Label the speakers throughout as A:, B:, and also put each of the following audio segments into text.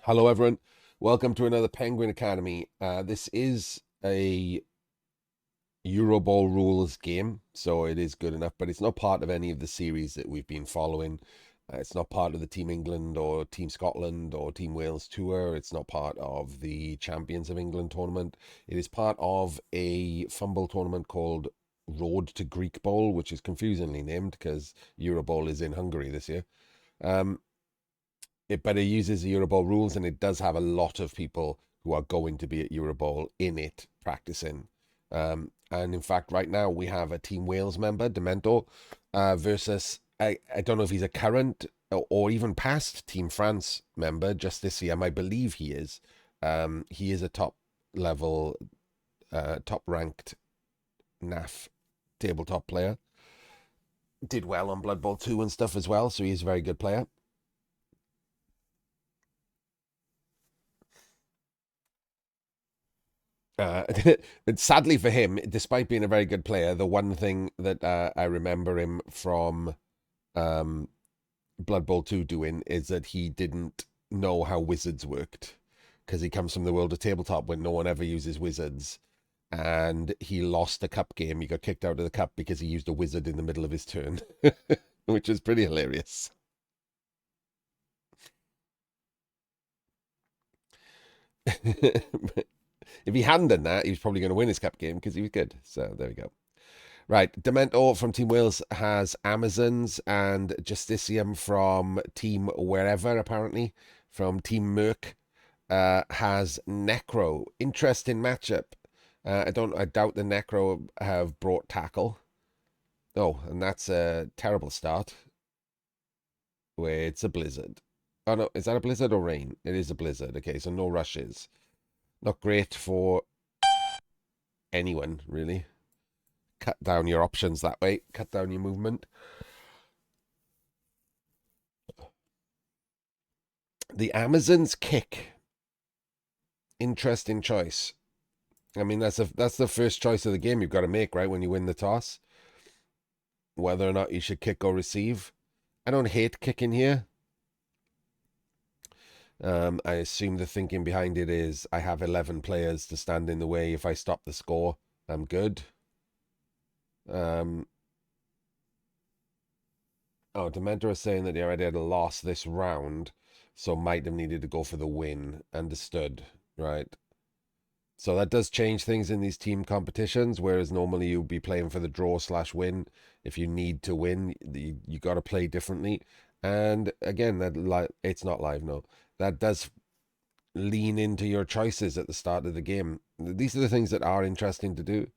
A: Hello, everyone. Welcome to another Penguin Academy. This is a Euroball rules game, so it is good enough, but it's not part of any of the series that we've been following. It's not part of the Team England or Team Scotland or Team Wales tour. It's not part of the Champions of England tournament. It is part of a fumble tournament called Road to Greek Bowl, which is confusingly named because Euroball is in Hungary this year. Um, but it uses the Euroball rules, and it does have a lot of people who are going to be at Euroball in it practicing. And in fact, right now we have a Team Wales member, Dementor, versus I don't know if he's a current or even past Team France member, Justicium. I believe he is. He is a top level, top ranked NAF tabletop player. Did well on Blood Bowl 2 and stuff as well, so he's a very good player. And sadly for him, despite being a very good player, the one thing that I remember him from um, Blood Bowl 2 doing is that he didn't know how wizards worked because he comes from the world of tabletop when no one ever uses wizards. And he lost a cup game. He got kicked out of the cup because he used a wizard in the middle of his turn, which is pretty hilarious. If he hadn't done that, he was probably going to win his cup game because he was good. So there we go. Right, Dementor from Team Wales has Amazons, and Justicium from Team wherever, apparently, from Team Merc, has Necro. Interesting matchup. I doubt the Necro have brought tackle. Oh, and that's a terrible start. Where it's a blizzard. Oh no, is that a blizzard or rain? It is a blizzard. Okay, so no rushes. Not great for anyone, really. Cut down your options that way. Cut down your movement. The Amazons kick. Interesting choice. I mean, that's the first choice of the game you've got to make, right? When you win the toss, whether or not you should kick or receive. I don't hate kicking here. I assume the thinking behind it is I have 11 players to stand in the way. If I stop the score, I'm good. Oh, Dementor is saying that he already had a loss this round, so might have needed to go for the win. Understood, right? So that does change things in these team competitions, whereas normally you'd be playing for the draw slash win. If you need to win, you got to play differently. And again, it's not live, no. That does lean into your choices at the start of the game. These are the things that are interesting to do.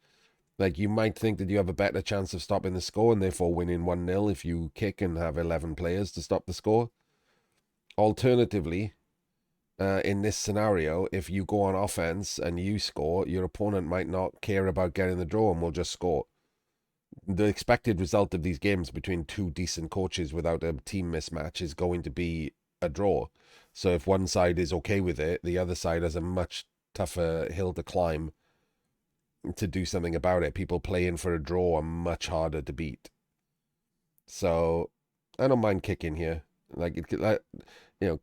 A: Like, you might think that you have a better chance of stopping the score and therefore winning 1-0 if you kick and have 11 players to stop the score. Alternatively, in this scenario, if you go on offense and you score, your opponent might not care about getting the draw and will just score. The expected result of these games between two decent coaches without a team mismatch is going to be a draw. So if one side is okay with it, the other side has a much tougher hill to climb to do something about it. People playing for a draw are much harder to beat. So I don't mind kicking here.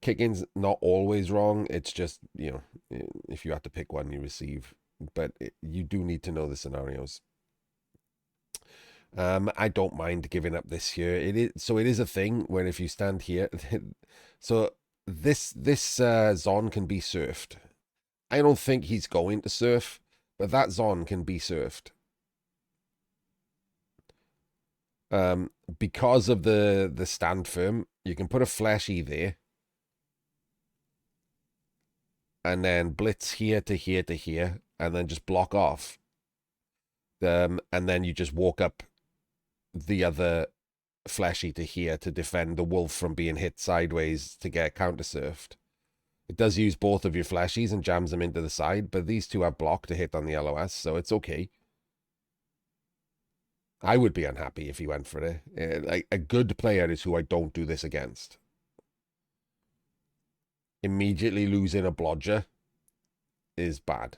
A: Kicking's not always wrong. It's just, if you have to pick one, you receive. But you do need to know the scenarios. I don't mind giving up this year. It is a thing where if you stand here, so this Zon can be surfed. I don't think he's going to surf, but that Zon can be surfed. Because of the stand firm, you can put a fleshy there, and then blitz here to here to here, and then just block off. And then you just walk up the other fleshy to here to defend the wolf from being hit sideways to get counter surfed. It does use both of your fleshies and jams them into the side, but these two have block to hit on the LOS, so it's okay. I would be unhappy if he went for it. Like, a good player is who I don't do this against. Immediately losing a blodger is bad.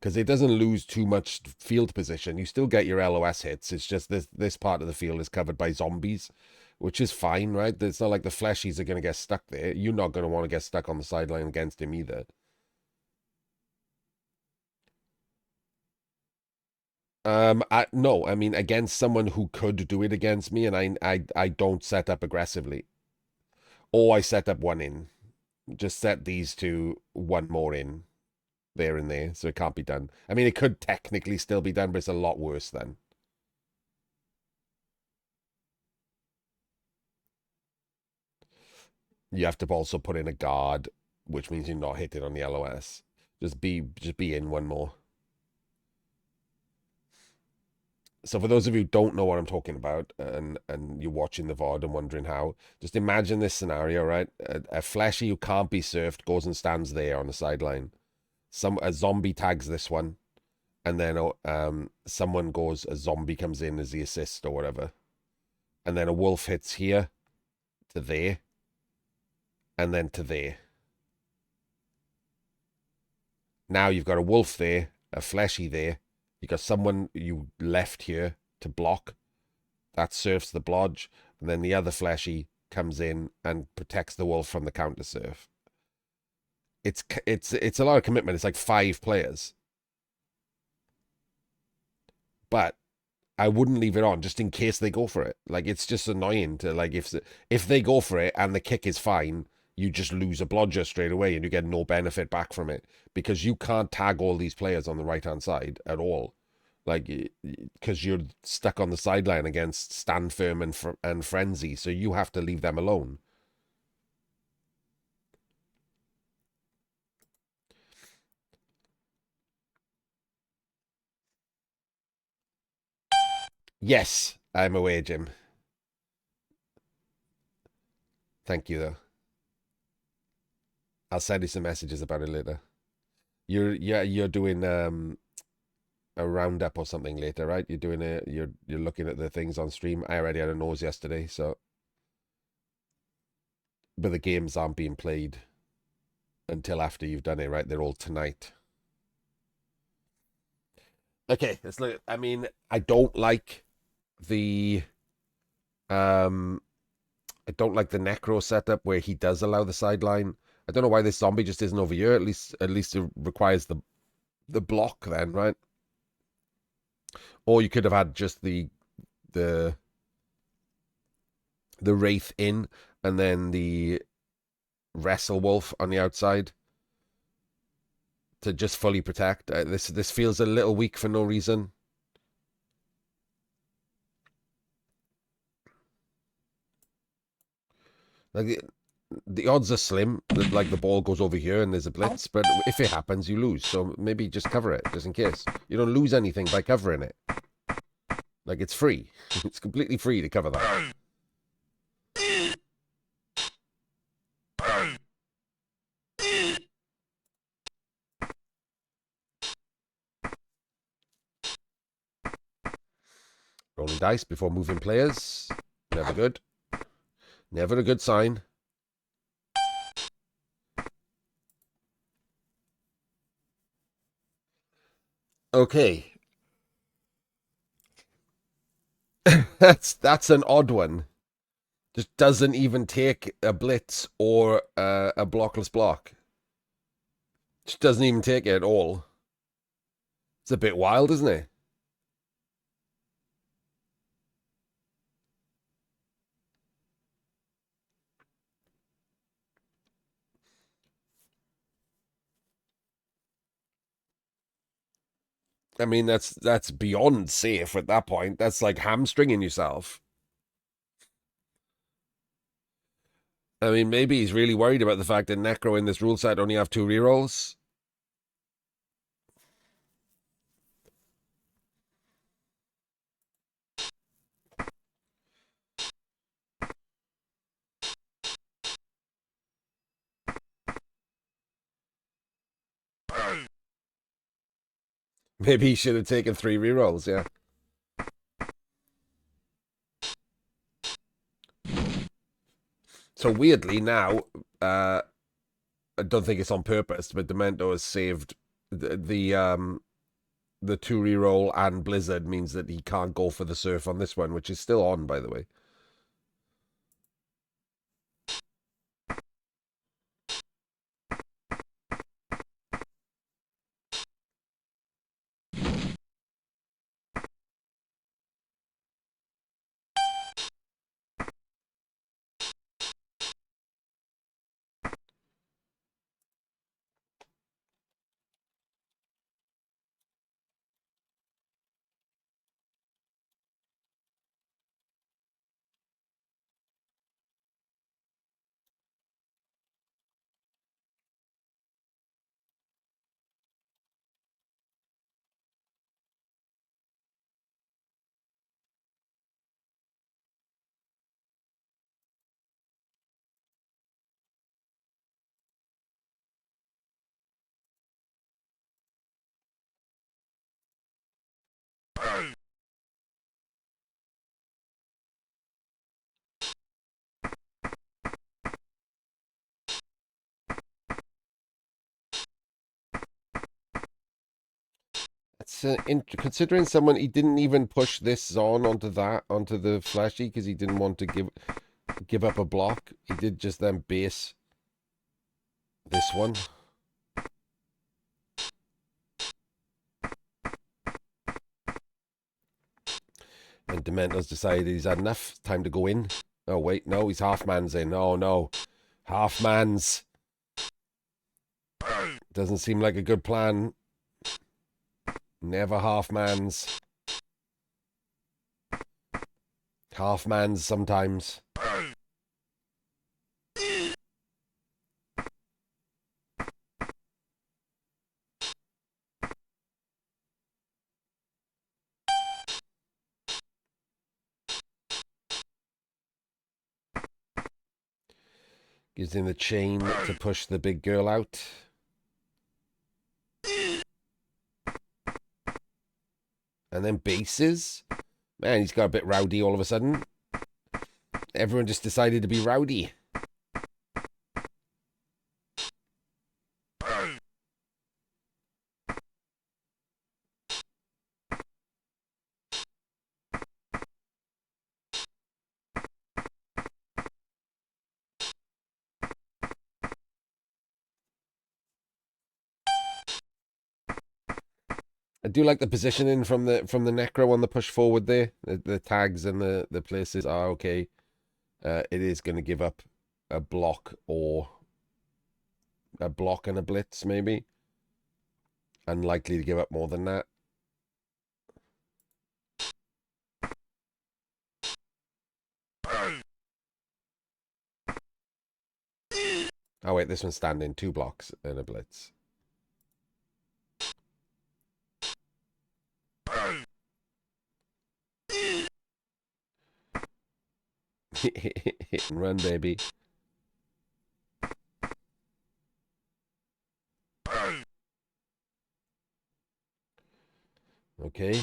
A: Because it doesn't lose too much field position. You still get your LOS hits. It's just this part of the field is covered by zombies, which is fine, right? It's not like the fleshies are going to get stuck there. You're not going to want to get stuck on the sideline against him either. No, I mean against someone who could do it against me, and I don't set up aggressively. Or I set up one in. Just set these two, one more in, there and there, so it can't be done. I mean, it could technically still be done, but it's a lot worse then. You have to also put in a guard, which means you're not hitting on the LOS. Just be in one more. So for those of you who don't know what I'm talking about, and you're watching the VOD and wondering how, just imagine this scenario, right? A fleshy who can't be surfed goes and stands there on the sideline. A zombie tags this one, and then someone goes, a zombie comes in as the assist or whatever, and then a wolf hits here to there, and then to there. Now you've got a wolf there, a fleshy there. You got someone you left here to block. That surfs the blodge, and then the other fleshy comes in and protects the wolf from the counter surf. It's a lot of commitment. It's like 5 players, but I wouldn't leave it on just in case they go for it. Like, it's just annoying to, like, if they go for it and the kick is fine, you just lose a blodger straight away and you get no benefit back from it because you can't tag all these players on the right hand side at all. Like, because you're stuck on the sideline against Stand Firm and Frenzy, so you have to leave them alone. Yes, I'm aware, Jim. Thank you, though. I'll send you some messages about it later. You're doing a roundup or something later, right? You're looking at the things on stream. I already had a nose yesterday, so but the games aren't being played until after you've done it, right? They're all tonight. Okay, let's look. I mean, I don't like the um I don't like the necro setup where he does allow the sideline. I don't know why this zombie just isn't over here. At least it requires the block then, right? Or you could have had just the the wraith in and then the wrestle wolf on the outside to just fully protect. This feels a little weak for no reason. Like the odds are slim that like the ball goes over here and there's a blitz, but if it happens, you lose. So maybe just cover it, just in case. You don't lose anything by covering it. Like, it's free. It's completely free to cover that. Rolling dice before moving players. Never good. Never a good sign. Okay. That's an odd one. Just doesn't even take a blitz or a blockless block. Just doesn't even take it at all. It's a bit wild, isn't it? I mean, that's beyond safe at that point. That's like hamstringing yourself. I mean, maybe he's really worried about the fact that Necro in this rule set only have 2 rerolls. Maybe he should have taken 3 rerolls, yeah. So weirdly now, I don't think it's on purpose, but Dementor has saved the 2 reroll and Blizzard means that he can't go for the surf on this one, which is still on, by the way. It's considering someone he didn't even push this onto the fleshy because he didn't want to give up a block. He did just then base this one. And Dementor's decided he's had enough. Time to go in. Oh wait, no, he's half man's in. Oh no, half man's. Doesn't seem like a good plan. Never half man's. Half man's sometimes. Gives him the chain to push the big girl out. And then bases. Man, he's got a bit rowdy all of a sudden. Everyone just decided to be rowdy. I do like the positioning from the Necro on the push forward there. The tags and the places are okay. It is going to give up a block or a block and a blitz, maybe. Unlikely to give up more than that. Oh wait, this one's standing 2 blocks and a blitz. Hit and run, baby. Okay.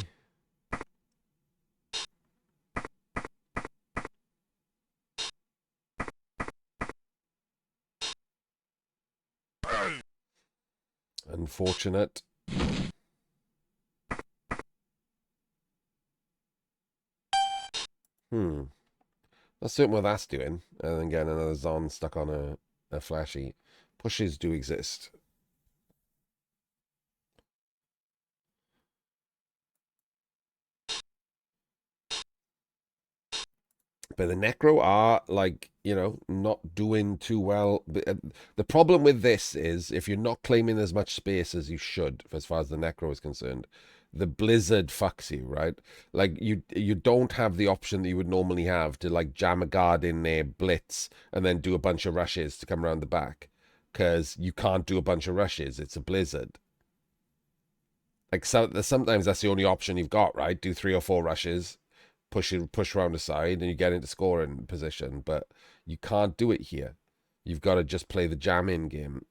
A: Unfortunate. Not certain what that's doing. And then getting another Zon stuck on a flashy. Pushes do exist. But the Necro are, like, not doing too well. The problem with this is if you're not claiming as much space as you should, as far as the Necro is concerned, the Blizzard fucks you, right? Like, you don't have the option that you would normally have to, like, jam a guard in there, blitz, and then do a bunch of rushes to come around the back. Because you can't do a bunch of rushes. It's a Blizzard. Like, sometimes that's the only option you've got, right? Do 3 or 4 rushes, push around the side, and you get into scoring position. But you can't do it here. You've got to just play the jam in game.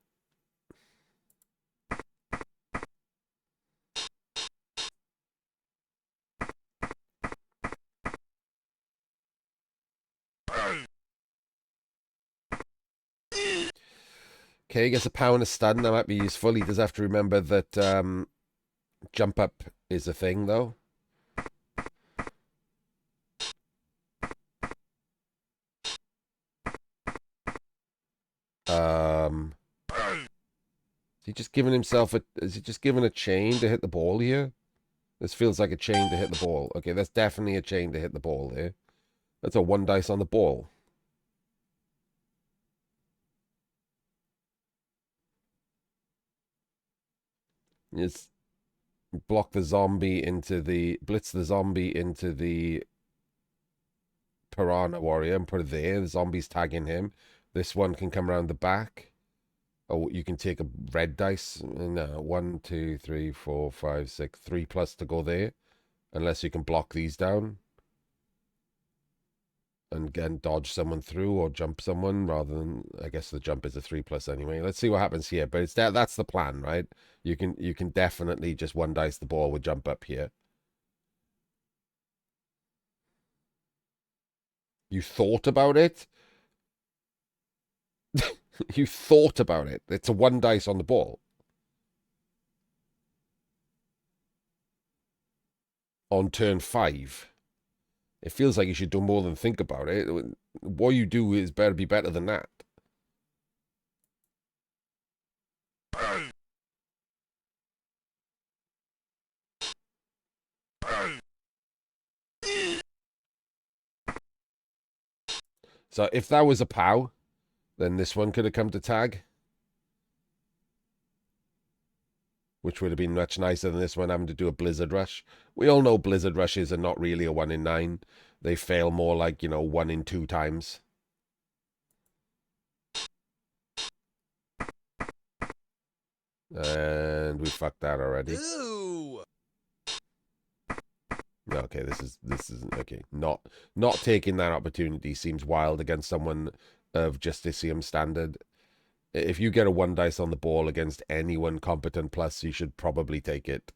A: Okay, gets a power and a stun. That might be useful. He does have to remember that jump up is a thing, though. Is he just giving himself a? Is he just giving a chain to hit the ball here? This feels like a chain to hit the ball. Okay, that's definitely a chain to hit the ball there. That's a 1 dice on the ball. It's block the zombie into the blitz the zombie into the piranha warrior and put it there. The zombie's tagging him. This one can come around the back. Oh, you can take a red dice. No, 1, 2, 3, 4, 5, 6, 3 plus to go there. Unless you can block these down. And again, dodge someone through or jump someone rather than, I guess the jump is a 3 plus anyway. Let's see what happens here. But that's the plan, right? You can definitely just 1 dice the ball with jump up here. You thought about it? You thought about it. It's a 1 dice on the ball. on turn 5. It feels like you should do more than think about it. What you do is better be better than that. So if that was a POW, then this one could have come to tag, which would have been much nicer than this one having to do a Blizzard Rush. We all know Blizzard Rushes are not really a 1 in 9. They fail more like, 1 in 2 times. And we fucked that already.
B: Ooh.
A: Okay, this is okay. Not taking that opportunity seems wild against someone of Justicium standard. If you get a 1 dice on the ball against anyone competent plus, you should probably take it.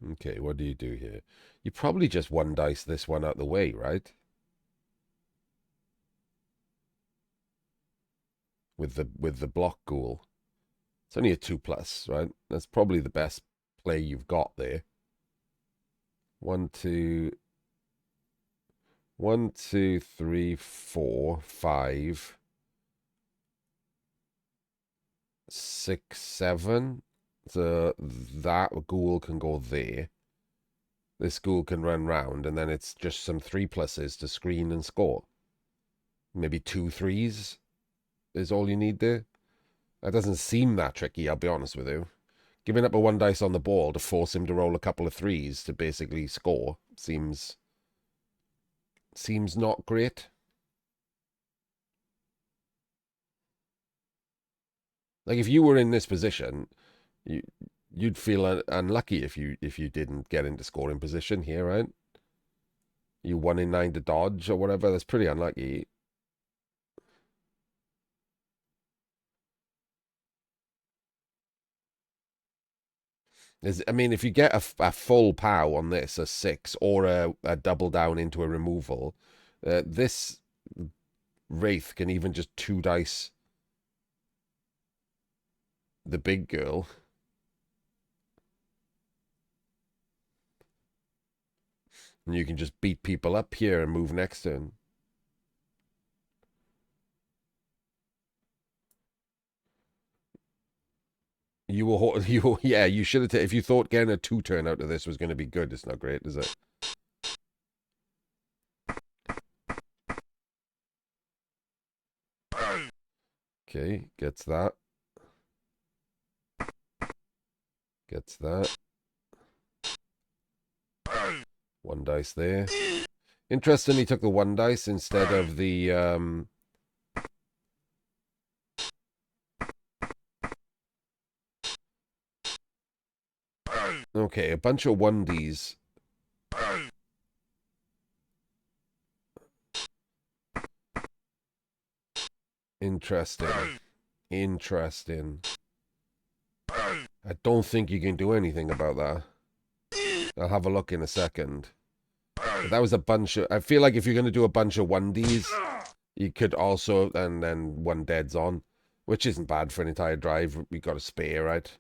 A: Okay, what do you do here? You probably just 1 dice this one out the way, right? With the block ghoul. It's only a 2+, right? That's probably the best play you've got there. 1, 2, 1, 2, 3, 4, 5, 6, 7. So that ghoul can go there. This ghoul can run round, and then it's just some 3+s to screen and score. Maybe 2 3s is all you need there. That doesn't seem that tricky, I'll be honest with you. Giving up a 1 dice on the ball to force him to roll a couple of 3s to basically score seems not great. Like if you were in this position, you'd feel unlucky if you didn't get into scoring position here, right? You 1 in 9 to dodge or whatever. That's pretty unlucky. I mean, if you get a full POW on this, a 6, or a double down into a removal, this Wraith can even just 2 dice the big girl. And you can just beat people up here and move next turn. Yeah, you should have. If you thought getting a 2 turn out of this was going to be good, it's not great, is it? Okay, gets that. Gets that. 1 dice there. Interesting, he took the 1 dice instead of the okay, a bunch of 1Ds. Interesting. Interesting. I don't think you can do anything about that. I'll have a look in a second. But that was a bunch of... I feel like if you're going to do a bunch of 1Ds, you could also... And then 1 dead's on. Which isn't bad for an entire drive. We got a spare, right?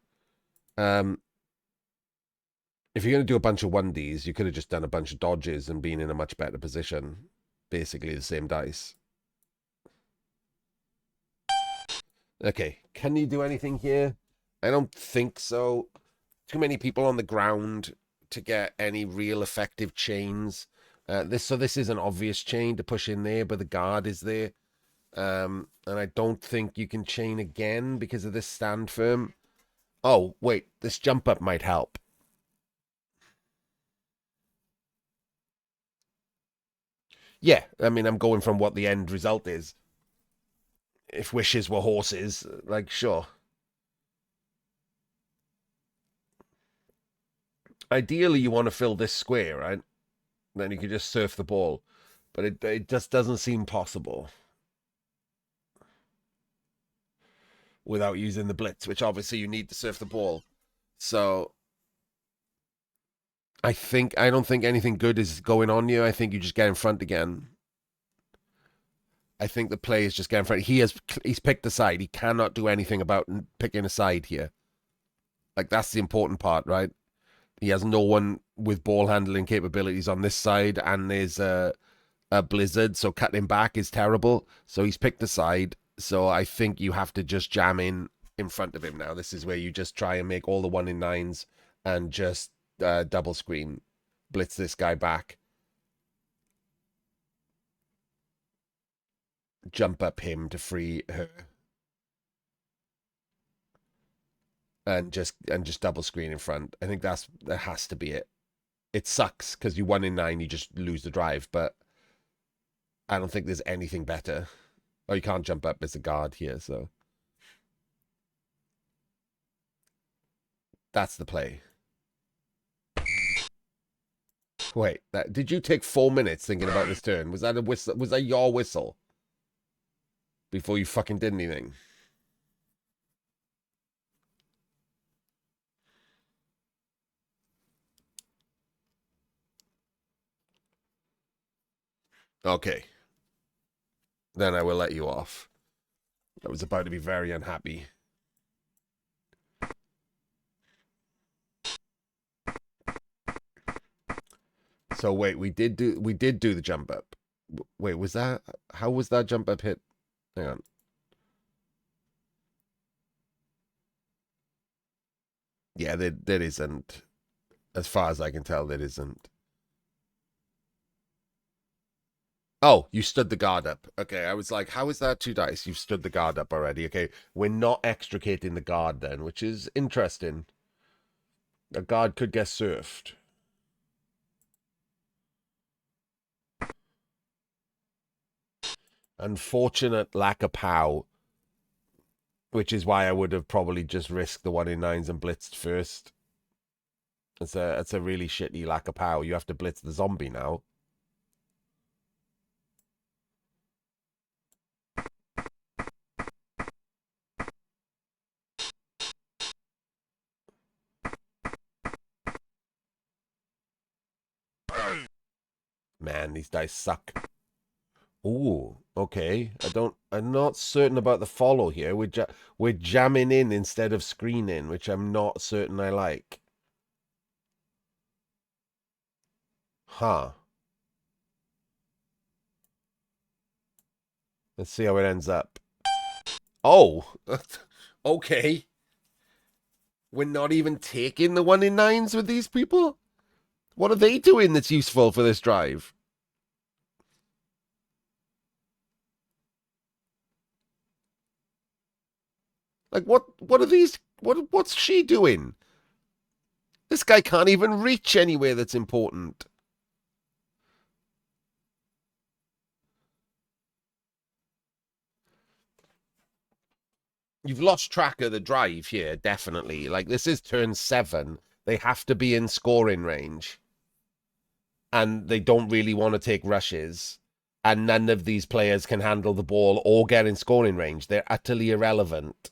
A: If you're going to do a bunch of 1Ds, you could have just done a bunch of dodges and been in a much better position. Basically the same dice. Okay, can you do anything here? I don't think so. Too many people on the ground to get any real effective chains. This is an obvious chain to push in there, but the guard is there. And I don't think you can chain again because of this stand firm. Oh, wait, this jump up might help. Yeah, I mean, I'm going from what the end result is. If wishes were horses, like, sure. Ideally, you want to fill this square, right? Then you can just surf the ball. But it just doesn't seem possible without using the blitz, which obviously you need to surf the ball. So I don't think anything good is going on here. I think you just get in front again. I think the play is just get in front. He's picked a side. He cannot do anything about picking a side here. Like that's the important part, right? He has no one with ball handling capabilities on this side, and there's a blizzard, so cutting back is terrible. So he's picked a side. So I think you have to just jam in front of him now. This is where you just try and make all the 1 in 9s and just double screen, blitz this guy back, jump up him to free her, and just double screen in front. I think that has to be it. It sucks because you 1 in 9, you just lose the drive, but I don't think there's anything better. Oh, you can't jump up as a guard here, so that's the play. Wait, did you take 4 minutes thinking about this turn? Was that a whistle? Was that your whistle before you fucking did anything? Okay, then I will let you off. I was about to be very unhappy. So wait, we did do the jump up. Wait, was that how was that jump up hit? Hang on. Yeah, that isn't. As far as I can tell, that isn't. Oh, you stood the guard up. Okay, I was like, how is that 2 dice? You've stood the guard up already. Okay, we're not extricating the guard then, which is interesting. A guard could get surfed. Unfortunate lack of pow, which is why I would have probably just risked the 1 in 9s and blitzed first. It's a really shitty lack of pow. You have to blitz the zombie now. Man, these dice suck. Ooh, okay. I'm not certain about the follow here. We're jamming in instead of screening, which I'm not certain I like. Huh. Let's see how it ends up. Oh, okay. We're not even taking the 1 in 9s with these people? What are they doing that's useful for this drive? Like what are these what's she doing? This guy can't even reach anywhere that's important. You've lost track of the drive here, definitely. Like this is turn 7. They have to be in scoring range. And they don't really want to take rushes. And none of these players can handle the ball or get in scoring range. They're utterly irrelevant.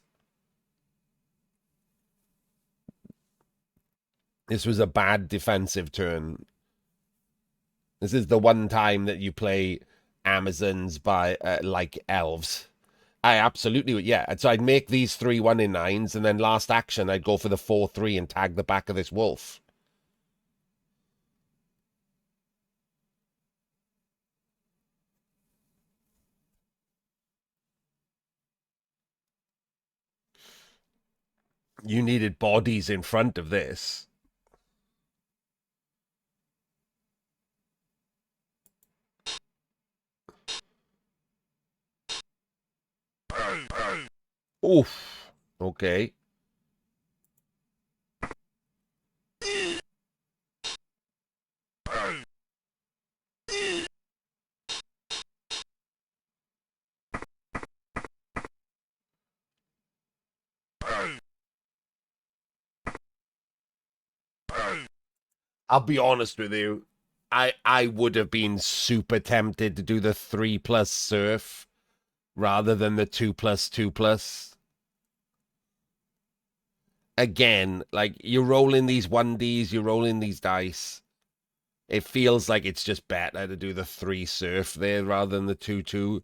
A: This was a bad defensive turn. This is the one time that you play Amazons by like elves. I absolutely would, yeah. So I'd make these 3 1 in 9s, and then last action I'd go for the 4-3 and tag the back of this wolf. You needed bodies in front of this. Oof. Okay. I'll be honest with you. I would have been super tempted to do the 3+ surf rather than the 2+2+. Again, like you're rolling these 1Ds, you're rolling these dice. It feels like it's just better to do the 3 surf there rather than the 2-2.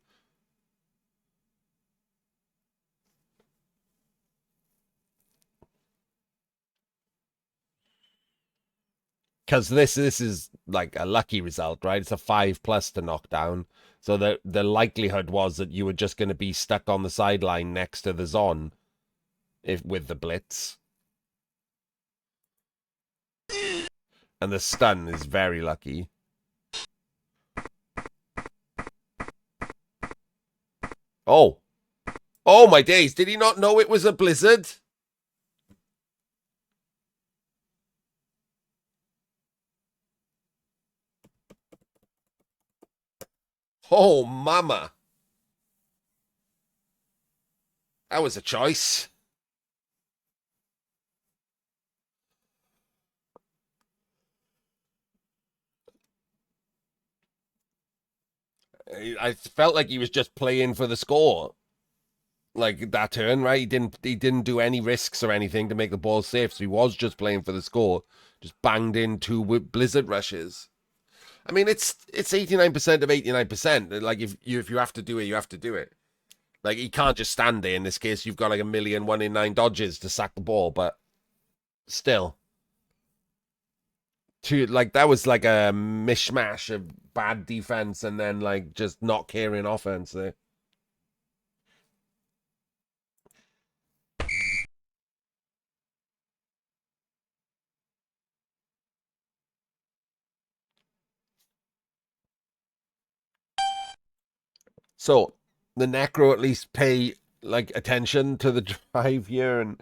A: Because this is like a lucky result, right? It's a 5+ to knock down. So the likelihood was that you were just going to be stuck on the sideline next to the Zon if with the blitz. And the stun is very lucky. Oh. Oh my days, did he not know it was a blizzard? Oh mama. That was a choice. I felt like he was just playing for the score. Like that turn, right? He didn't do any risks or anything to make the ball safe, so he was just playing for the score. Just banged in 2 blizzard rushes. I mean, it's 89% of 89%. Like if you have to do it, you have to do it. Like he can't just stand there. In this case, you've got like a million 1 in 9 dodges to sack the ball, but still, to like that was like a mishmash of bad defense and then like just not caring offense there. So the Necro at least pay like attention to the drive here, and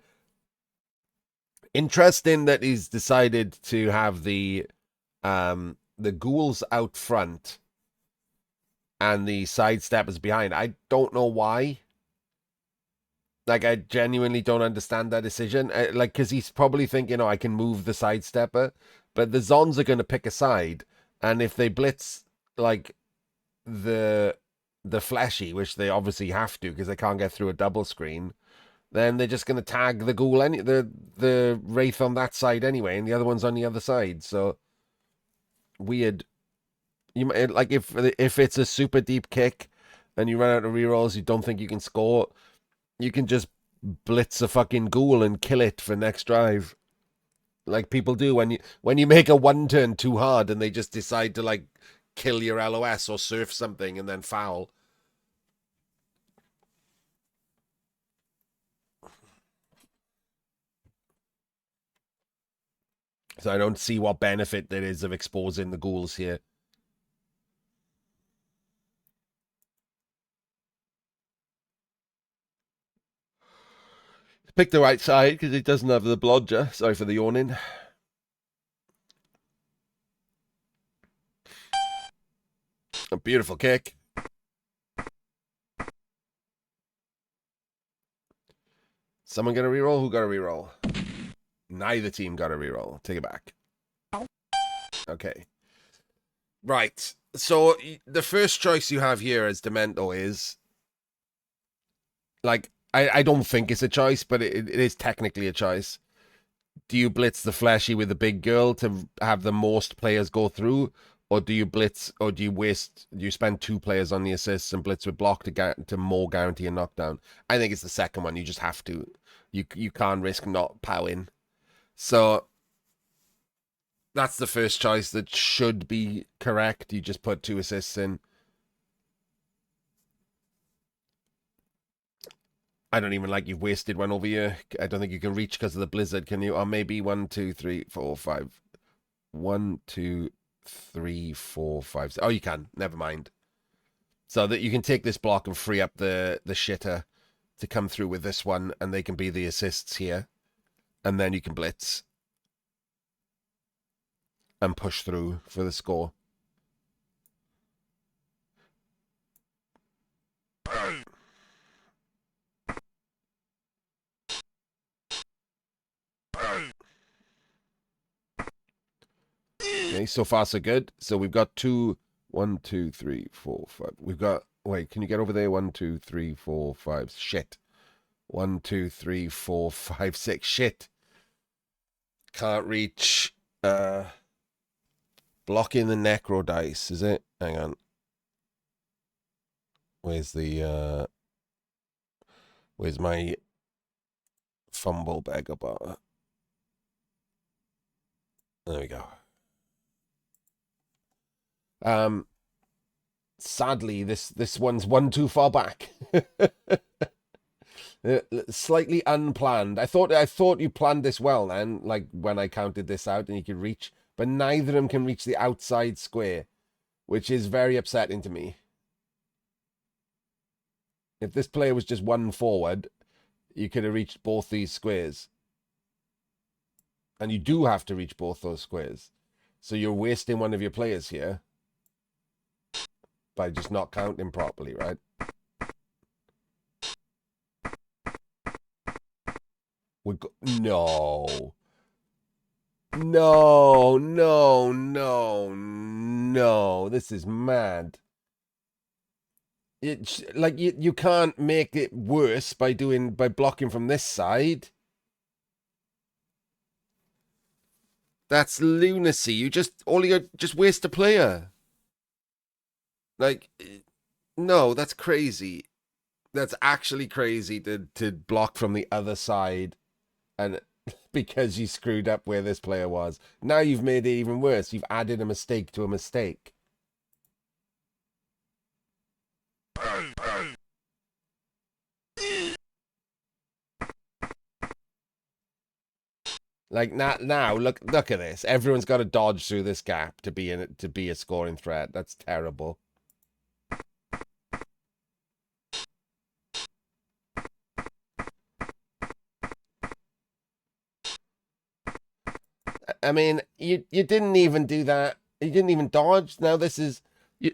A: interesting that he's decided to have the ghouls out front and the sidesteppers behind. I don't know why. Like I genuinely don't understand that decision. Like because he's probably thinking, oh, I can move the sidestepper, but the Zons are going to pick a side, and if they blitz like the the fleshy, which they obviously have to because they can't get through a double screen, then they're just going to tag the ghoul the wraith on that side anyway, and the other one's on the other side. So weird. You might like if it's a super deep kick and you run out of rerolls, you don't think you can score, you can just blitz a fucking ghoul and kill it for next drive, like people do when you make a one turn too hard and they just decide to like kill your LOS or surf something and then foul. So I don't see what benefit there is of exposing the ghouls here. Pick the right side because it doesn't have the blodger. Sorry for the yawning. A beautiful kick. Someone got a reroll? Who got a reroll? Neither team got a reroll. Take it back. Okay. Right. So the first choice you have here as Dementor is like I don't think it's a choice, but it is technically a choice. Do you blitz the fleshy with the big girl to have the most players go through, or do you blitz, or do you spend 2 players on the assists and blitz with block to more guarantee a knockdown? I think it's the second one. You just have to. You can't risk not powing. So that's the first choice that should be correct. You just put 2 assists in. I don't even like you've wasted one over here. I don't think you can reach because of the blizzard, can you? Or maybe 1, 2, 3, 4, 5. 1, 2, 3, 4, 5. Oh, you can. Never mind. So that you can take this block and free up the shitter to come through with this one, and they can be the assists here, and then you can blitz and push through for the score. Okay, so far so good. So we've got two, 1, 2, 3, 4, 5. We've got, wait, can you get over there? 1, 2, 3, 4, 5. Shit. 1, 2, 3, 4, 5, 6. Shit. Can't reach. Blocking the necro dice, is it? Hang on. Where's my fumble beggar bar? There we go. Sadly, this one's one too far back. Slightly unplanned. I thought you planned this well then, like when I counted this out and you could reach, but neither of them can reach the outside square, which is very upsetting to me. If this player was just one forward, you could have reached both these squares. And you do have to reach both those squares. So you're wasting one of your players here by just not counting properly, right? No. No, no, no, no. This is mad. It's like you can't make it worse by blocking from this side. That's lunacy. You just waste a player. Like, no, that's crazy. That's actually crazy to block from the other side, and because you screwed up where this player was. Now you've made it even worse. You've added a mistake to a mistake. Like now, look at this. Everyone's got to dodge through this gap to be a scoring threat. That's terrible. I mean, you didn't even do that. You didn't even dodge. Now this is you.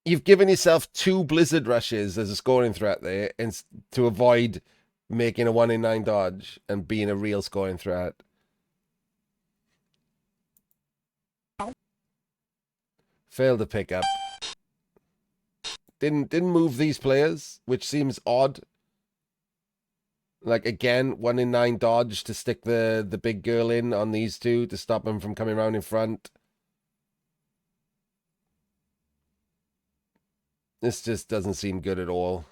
A: You've given yourself 2 blizzard rushes as a scoring threat there, and to avoid making a 1 in 9 dodge and being a real scoring threat. Failed to pick up. Didn't move these players, which seems odd. Like again, 1 in 9 dodge to stick the big girl in on these two to stop them from coming around in front. This just doesn't seem good at all.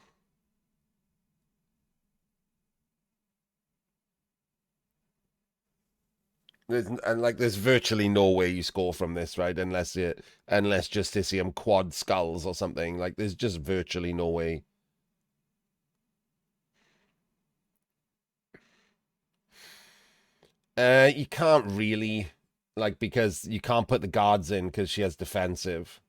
A: There's virtually no way you score from this, right? Unless Justicium quad skulls or something. Like there's just virtually no way. You can't really, like, because you can't put the guards in because she has defensive.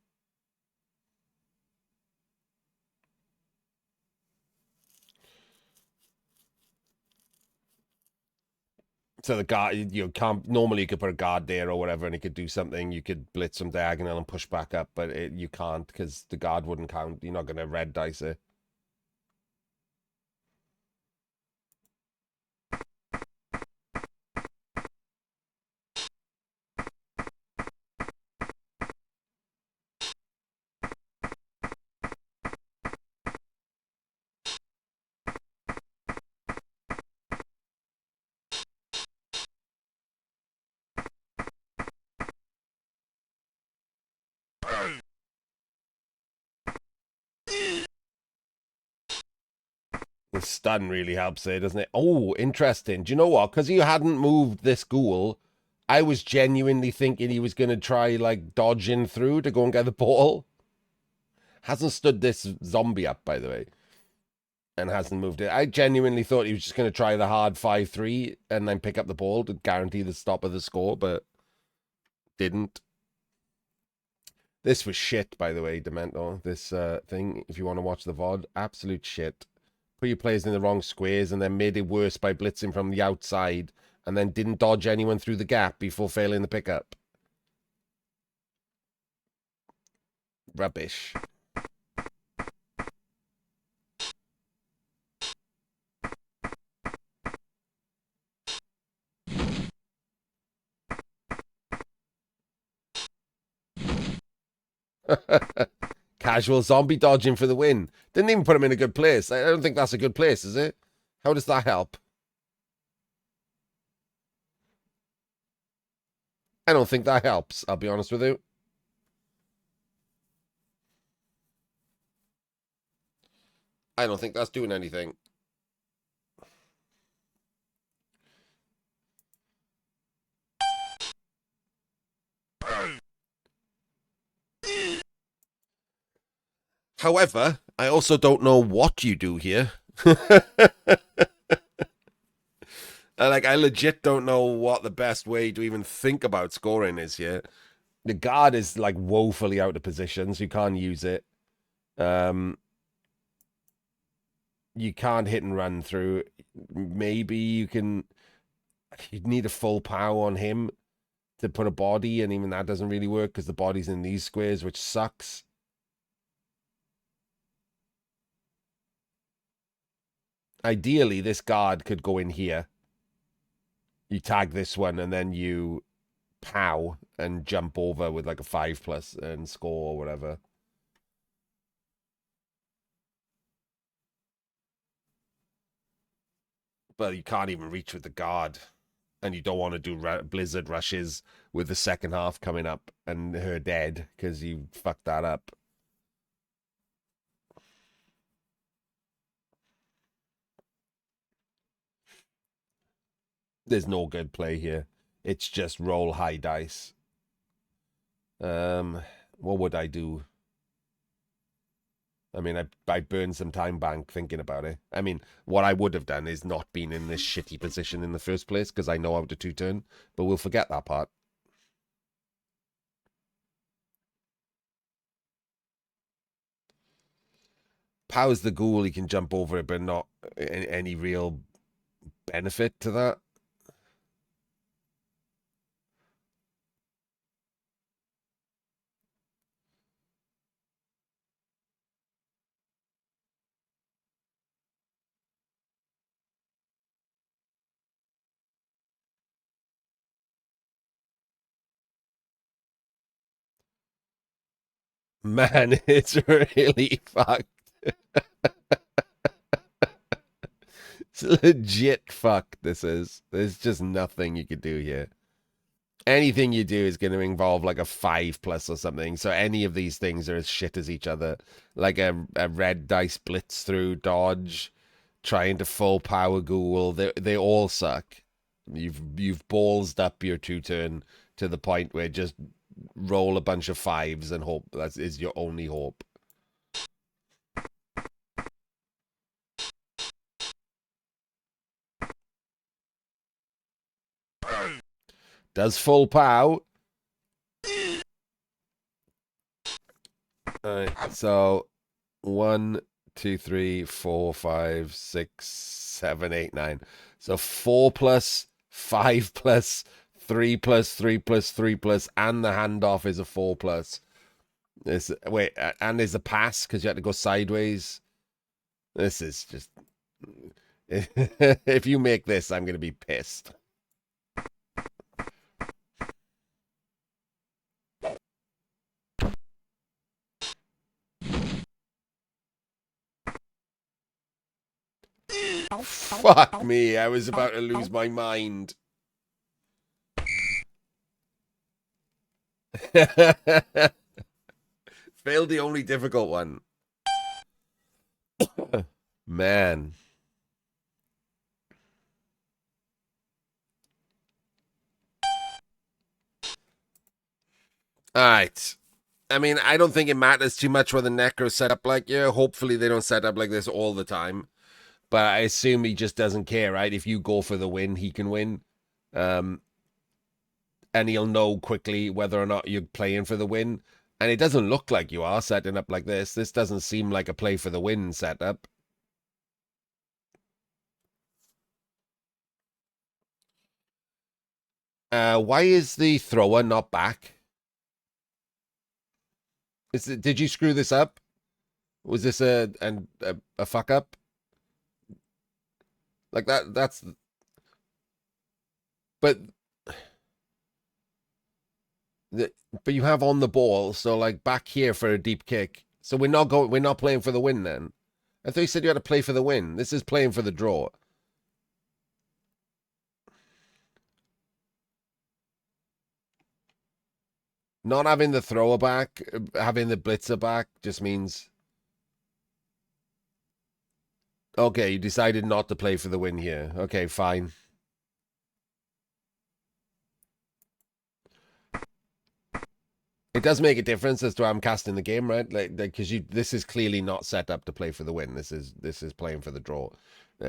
A: So the guard, you can't, normally you could put a guard there or whatever and it could do something. You could blitz some diagonal and push back up, but you can't because the guard wouldn't count. You're not going to red dice it. The stun really helps there, doesn't it? Oh, interesting. Do you know what? Because you hadn't moved this ghoul, I was genuinely thinking he was going to try, like, dodging through to go and get the ball. Hasn't stood this zombie up, by the way. And hasn't moved it. I genuinely thought he was just going to try the hard 5-3 and then pick up the ball to guarantee the stop of the score, but didn't. This was shit, by the way, Dementor. This thing, if you want to watch the VOD, absolute shit. Put your players in the wrong squares and then made it worse by blitzing from the outside and then didn't dodge anyone through the gap before failing the pickup. Rubbish. Casual zombie dodging for the win. Didn't even put him in a good place. I don't think that's a good place, is it? How does that help? I don't think that helps, I'll be honest with you. I don't think that's doing anything. However, I also don't know what you do here. Like, I legit don't know what the best way to even think about scoring is here. The guard is like woefully out of position, so you can't use it. Um, you can't hit and run through. Maybe you can. You'd need a full power on him to put a body, and even that doesn't really work because the body's in these squares, which sucks. Ideally, this guard could go in here. You tag this one, and then you pow and jump over with like a 5+ and score or whatever. But you can't even reach with the guard, and you don't want to do blizzard rushes with the second half coming up and her dead because you fucked that up. There's no good play here. It's just roll high dice. What would I do? I mean, I burned some time bank thinking about it. I mean, what I would have done is not been in this shitty position in the first place because I know how to two-turn, but we'll forget that part. Powers the ghoul, he can jump over it, but not any real benefit to that. Man, it's really fucked. It's legit fucked, this is. There's just nothing you could do here. Anything you do is going to involve like a 5+ or something. So any of these things are as shit as each other. Like a red dice blitz through dodge, trying to full power ghoul. They all suck. You've ballsed up your two-turn to the point where just roll a bunch of 5s and hope that is your only hope. Does full pow. Alright, so 1, 2, 3, 4, 5, 6, 7, 8, 9. So 4+, 5+, 3+, 3+, 3+, and the handoff is a 4+. This wait, and there's a pass because you had to go sideways. This is just. If you make this, I'm gonna be pissed. Fuck me, I was about to lose my mind. Failed the only difficult one. Man. Alright. I mean, I don't think it matters too much what the Necro set up like. Yeah, hopefully they don't set up like this all the time. But I assume he just doesn't care, right? If you go for the win, he can win. And he'll know quickly whether or not you're playing for the win. And it doesn't look like you are setting up like this. This doesn't seem like a play for the win setup. Why is the thrower not back? Did you screw this up? Was this a fuck up? Like that's but But you have on the ball, so like back here for a deep kick. So we're not playing for the win then. I thought you said you had to play for the win. This is playing for the draw. Not having the thrower back, having the blitzer back just means okay, you decided not to play for the win here. Okay, fine. It does make a difference as to how I'm casting the game, right? Like because you this is clearly not set up to play for the win. This is playing for the draw.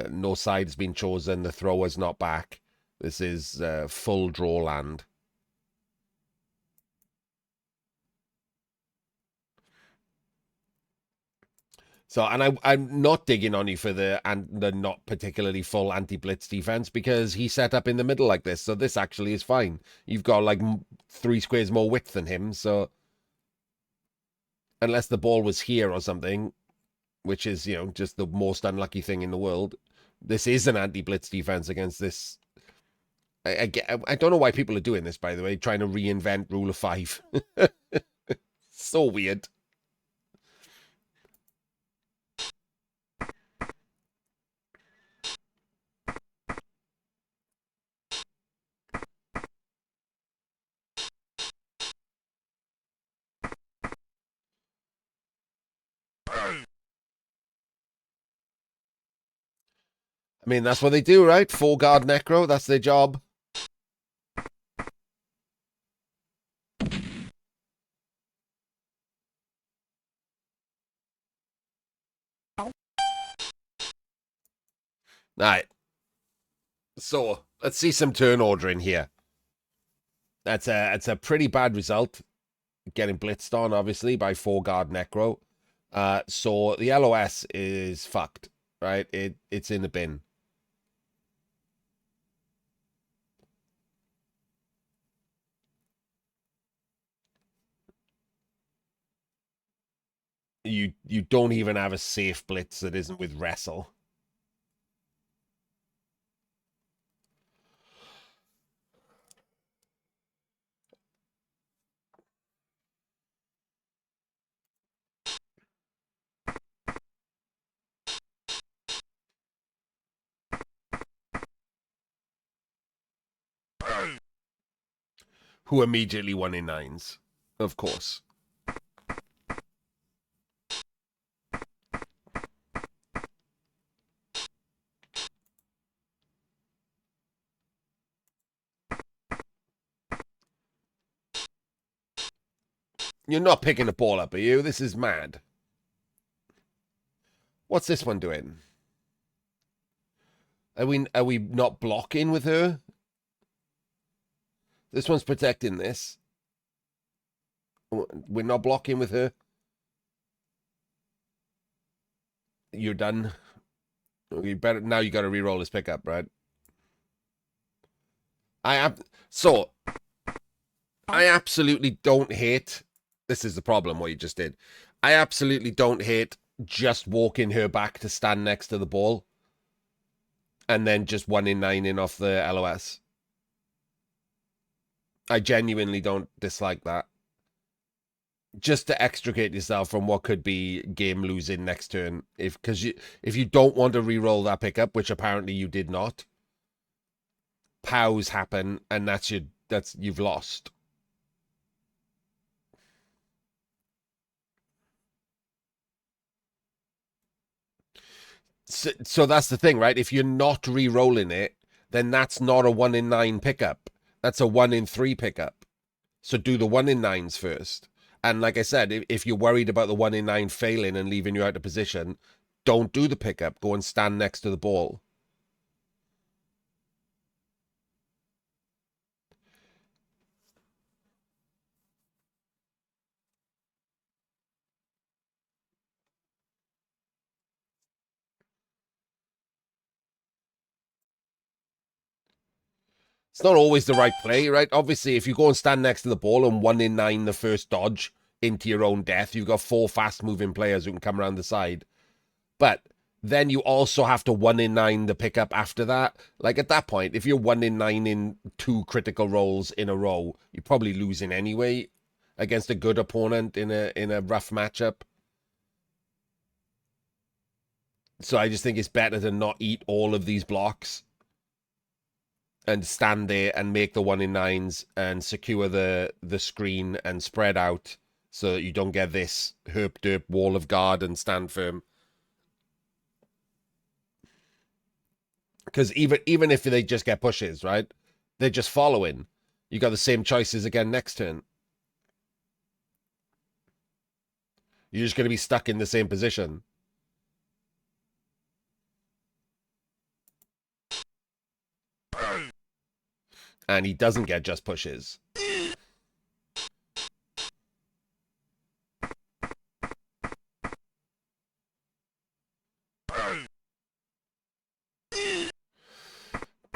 A: No side's been chosen. The thrower's not back. This is full draw land. So, and I'm not digging on you for the not particularly full anti-blitz defense because he set up in the middle like this. So this actually is fine. You've got like 3 squares more width than him. So unless the ball was here or something, which is, just the most unlucky thing in the world, this is an anti-blitz defense against this. I don't know why people are doing this, by the way, trying to reinvent rule of 5. So weird. I mean, that's what they do, right? 4-guard necro, that's their job. All right. So let's see some turn ordering here. That's a pretty bad result. Getting blitzed on, obviously, by 4-guard necro. So the LOS is fucked, right? It's in the bin. You don't even have a safe blitz that isn't with wrestle. Who immediately won in 9s, of course. You're not picking the ball up, are you? This is mad. What's this one doing? Are we not blocking with her? This one's protecting this. We're not blocking with her. You're done. You better now. You got to re-roll this pickup, right? I absolutely don't hate. This is the problem. What you just did. I absolutely don't hate just walking her back to stand next to the ball, and then just 1 in 9 in off the LOS. I genuinely don't dislike that. Just to extricate yourself from what could be game losing next turn, if you don't want to re-roll that pickup, which apparently you did not, pows happen, and you've lost. So that's the thing, right? If you're not re-rolling it, then that's not a 1 in 9 pickup. That's a 1 in 3 pickup. So do the 1 in 9s first. And like I said, if you're worried about the 1 in 9 failing and leaving you out of position, don't do the pickup. Go and stand next to the ball. It's not always the right play, right? Obviously, if you go and stand next to the ball and 1 in 9 the first dodge into your own death, you've got 4 fast moving players who can come around the side. But then you also have to 1 in 9 the pickup after that. Like at that point, if you're 1 in 9 in 2 critical rolls in a row, you're probably losing anyway against a good opponent in a rough matchup. So I just think it's better to not eat all of these blocks and stand there and make the 1 in 9s and secure the screen and spread out so that you don't get this herp derp wall of guard and stand firm. Because even if they just get pushes, right? They're just following. You got the same choices again next turn. You're just going to be stuck in the same position. And he doesn't get just pushes.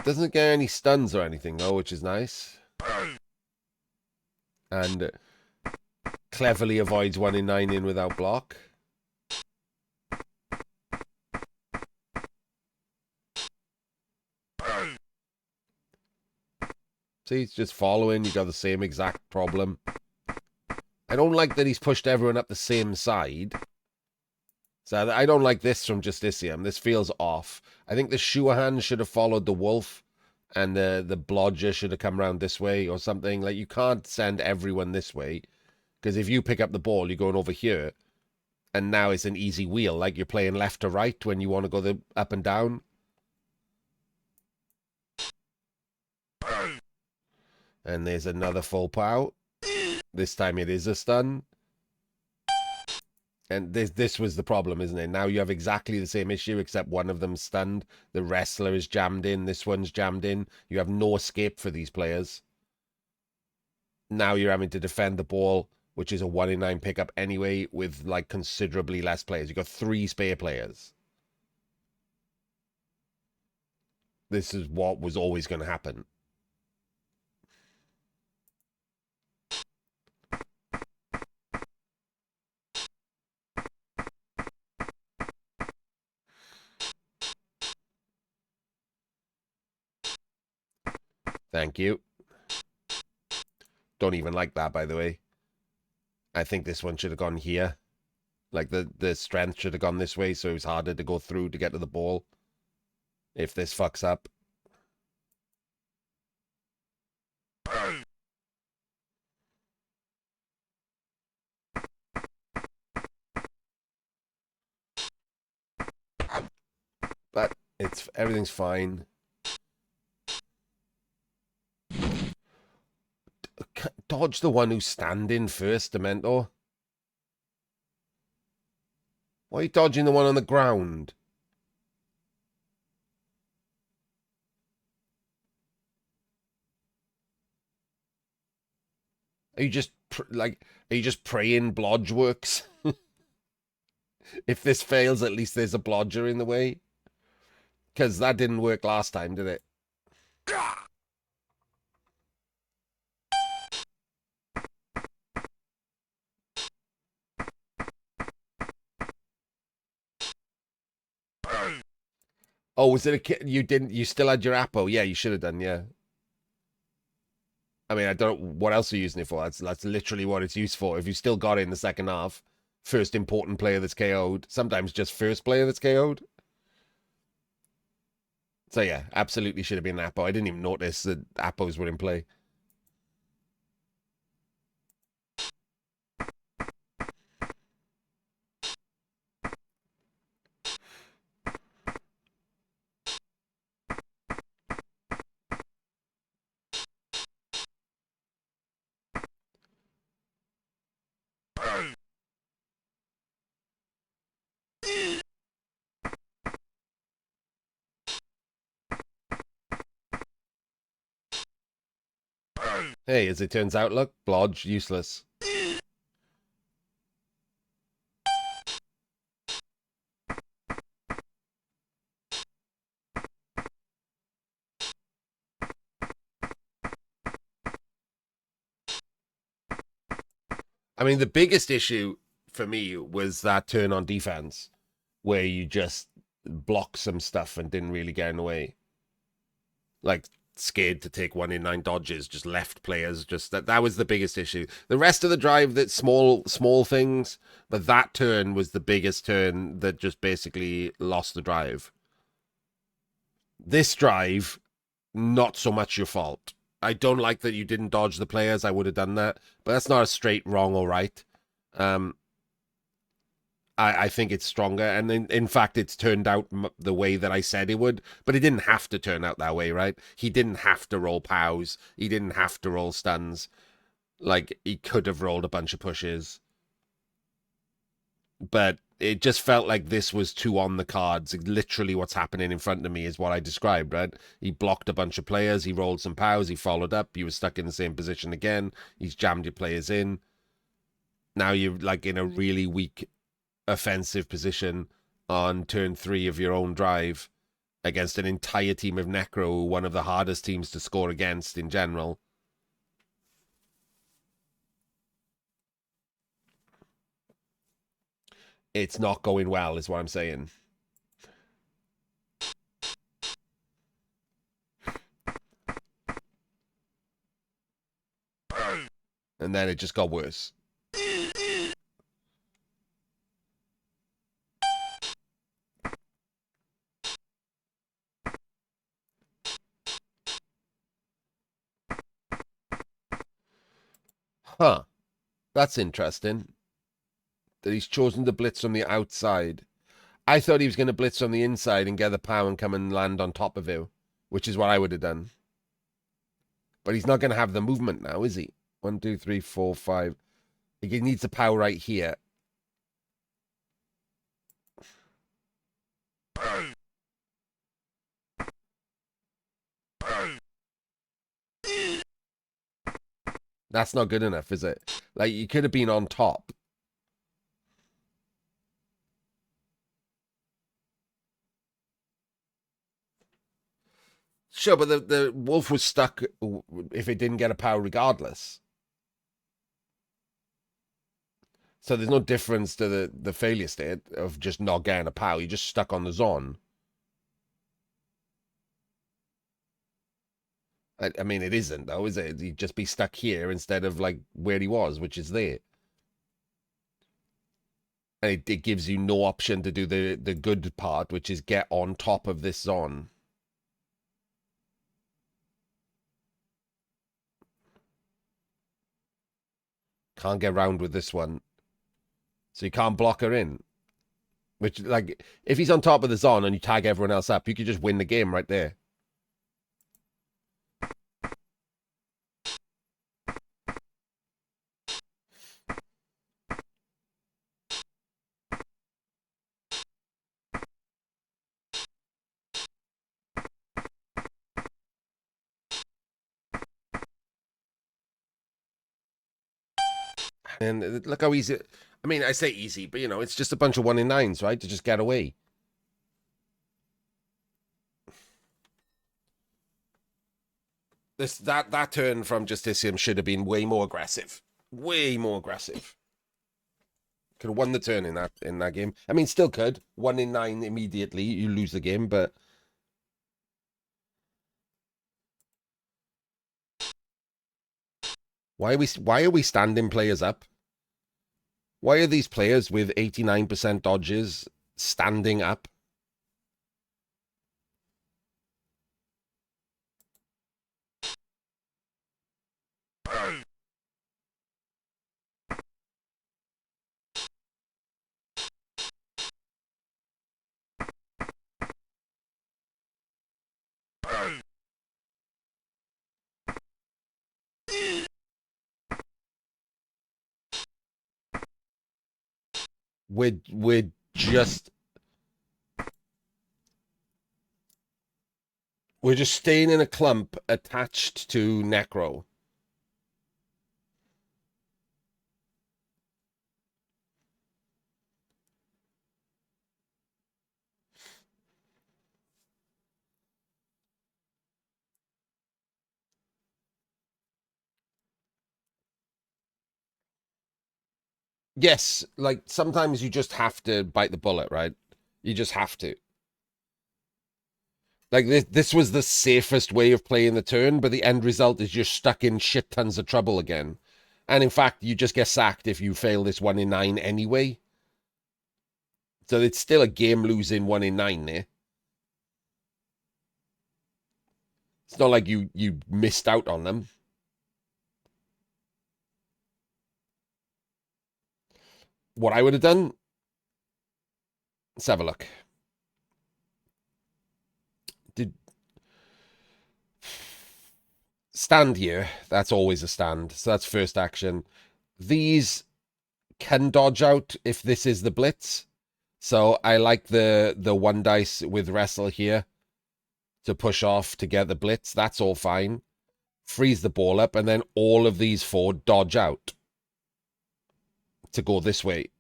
A: Doesn't get any stuns or anything, though, which is nice. And cleverly avoids 1 in 9 in without block. See, he's just following. You got the same exact problem. I don't like that he's pushed everyone up the same side. So I don't like this from Justicium. This feels off. I think the Shuahan should have followed the wolf, and the blodger should have come around this way or something. Like, you can't send everyone this way, because if you pick up the ball, you're going over here, and now it's an easy wheel. Like, you're playing left to right when you want to go up and down. And there's another full pow. This time it is a stun. And this was the problem, isn't it? Now you have exactly the same issue, except one of them's stunned. The wrestler is jammed in. This one's jammed in. You have no escape for these players. Now you're having to defend the ball, which is a 1 in 9 pickup anyway, with like considerably less players. You've got 3 spare players. This is what was always going to happen. Thank you. Don't even like that, by the way. I think this one should have gone here. Like, the strength should have gone this way, so it was harder to go through to get to the ball. If this fucks up. But everything's fine. Dodge the one who's standing first, Dementor. Why are you dodging the one on the ground? Are you just are you just praying blodge works? If this fails, at least there's a blodger in the way. Because that didn't work last time, did it? Oh, was it a kid? You still had your Apple? Yeah, you should have done, yeah. I mean, I don't know what else are you using it for. That's literally what it's used for. If you still got it in the second half, first important player that's KO'd, sometimes just first player that's KO'd. So yeah, absolutely should have been an Apple. I didn't even notice that Apples were in play. Hey, as it turns out, look, blodge, useless. I mean, the biggest issue for me was that turn on defense, where you just blocked some stuff and didn't really get in the way. Like scared to take 1 in 9 dodges, just left players. Just that was the biggest issue. The rest of the drive, that small things, but that turn was the biggest turn that just basically lost the drive. This drive, not so much your fault. I don't like that you didn't dodge the players. I would have done that, but that's not a straight wrong or right. Um, I think it's stronger, and in fact, it's turned out the way that I said it would. But it didn't have to turn out that way, right? He didn't have to roll pows. He didn't have to roll stuns. Like he could have rolled a bunch of pushes, but it just felt like this was too on the cards. Literally, what's happening in front of me is what I described, right? He blocked a bunch of players. He rolled some pows. He followed up. He was stuck in the same position again. He's jammed your players in. Now you're like in a really weak offensive position on turn 3 of your own drive against an entire team of Necro, one of the hardest teams to score against in general. It's not going well, is what I'm saying. And then it just got worse. Huh. That's interesting. That he's chosen to blitz from the outside. I thought he was going to blitz from the inside and get the power and come and land on top of you, which is what I would have done. But he's not going to have the movement now, is he? 1, 2, 3, 4, 5. He needs the power right here. That's not good enough, is it? Like, you could have been on top. Sure, but the wolf was stuck if it didn't get a power regardless. So there's no difference to the failure state of just not getting a power. You're just stuck on the zone. I mean, it isn't, though, is it? You'd just be stuck here instead of, like, where he was, which is there. And it gives you no option to do the good part, which is get on top of this zone. Can't get around with this one. So you can't block her in. Which, like, if he's on top of the zone and you tag everyone else up, you could just win the game right there. And look how easy. I mean, I say easy, but it's just a bunch of 1 in 9s, right? To just get away. That turn from Justicium should have been way more aggressive. Way more aggressive. Could have won the turn in that game. I mean, still could. 1 in 9 immediately, you lose the game, but why are we standing players up? Why are these players with 89% dodges standing up? We're just we're just staying in a clump attached to Necro. Yes, like sometimes you just have to bite the bullet, right? You just have to. Like this was the safest way of playing the turn, but the end result is you're stuck in shit tons of trouble again. And in fact, you just get sacked if you fail this 1 in 9 anyway. So it's still a game losing 1 in 9 there. It's not like you missed out on them. What I would have done, let's have a look. Did stand here. That's always a stand. So that's first action. These can dodge out if this is the blitz. So I like the one dice with wrestle here to push off to get the blitz. That's all fine. Freeze the ball up, and then all of these four dodge out to go this way.